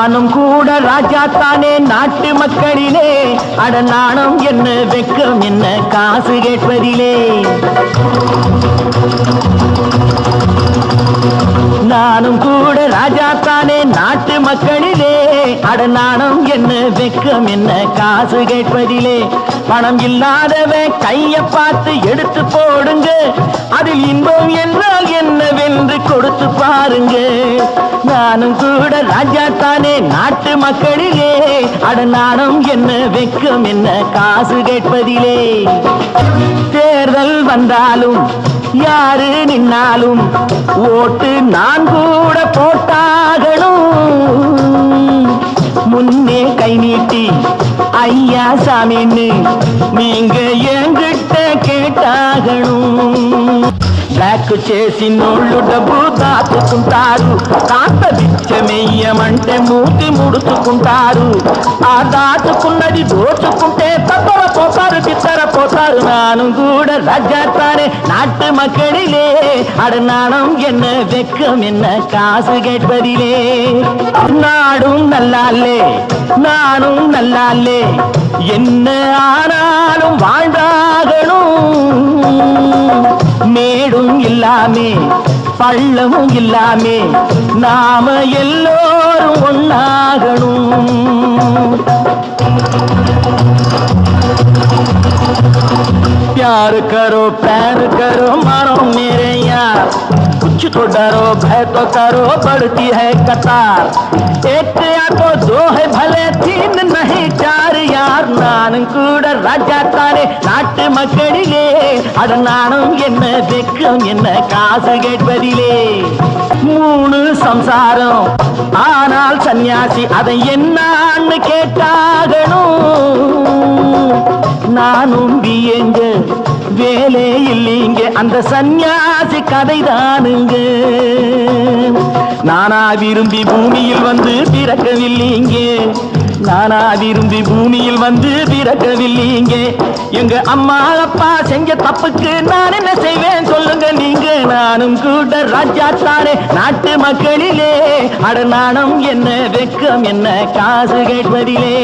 நானும் கூட ராஜா தானே நாட்டு மக்களிலே, அட நாணம் என்ன வெக்கம் என்ன காசு கேட்பதிலே. நானும் கூட ராஜா தானே நாட்டு மக்களிலே, அட நாணம் என்ன வெக்கம் என்ன காசு கேட்பதிலே. பணம் இல்லாதவன் கைய பார்த்து எடுத்து போடுங்க, அதில் இன்பம் என்றால் என்னவென்று கொடுத்து பாருங்க. நானும் கூட ராஜா தானே நாட்டு மக்களிலே, அட நாணம் என்ன வெக்கம் என்ன காசு கேட்பதிலே. தேர்தல் வந்தாலும் யாரு நின்னாலும் ஓட்டு நான் கூட போட்டாகணும். முன்னே கை நீட்டி ஐயா சாமின்னு நீங்க என்கிட்ட கேட்டாகணும். బ్లాక్ చేసి నోళ్ళు డబ్బు దాచుకుంటారు, కాస్త బిచ్చమెయ్యమంటే మూతి ముడుచుకుంటారు. ఆ దాచుకున్నది దోచుకుంటే తప్పపోతారు తిత్తరపోతారు. నాను కూడా ராஜாத்தானே நாட்டு மக்களிலே, அட நாணம் என்ன வெக்கம் என்ன காசு கேட்பதிலே. நாடும் நல்லாலே நானும் நல்லாலே, என்ன ஆனாலும் வாழ்ந்தாகணும். மேடும் இல்லாமே பள்ளமும் இல்லாமே நாம எல்லோரும் ஒன்னாகணும். प्यार करो प्यार करो मानो मेरे यार, कुछ तो डरो भय तो करो बढ़ती है कतार. एक या तो दो है भले तीन नहीं चार यार. நானும் கூட ராஜா தானே நாட்டு மக்களிலே, அட நாணம் என்ன வெக்கம் என்ன காசு கேட்பதிலே. 3 சம்சாரம் ஆனால் சன்னியாசி அதை என்னான்னு கேட்டாகணும். நானும் பியங்க வேலை இல்லைங்க அந்த சன்னியாசி கதைதானுங்க. நானா விரும்பி பூமியில் வந்து பிறக்கவில்லைங்க, நானா விரும்பி பூமியில் வந்து பிறக்கவில்லைங்க. எங்க அம்மா அப்பா செஞ்ச தப்புக்கு நான் என்ன செய்வேன் சொல்லுங்க நீங்க. நானும் கூட ராஜா தானே நாட்டு மக்களிலே, அட நாணம் என்ன வெக்கம் என்ன காசு கேட்பதிலே.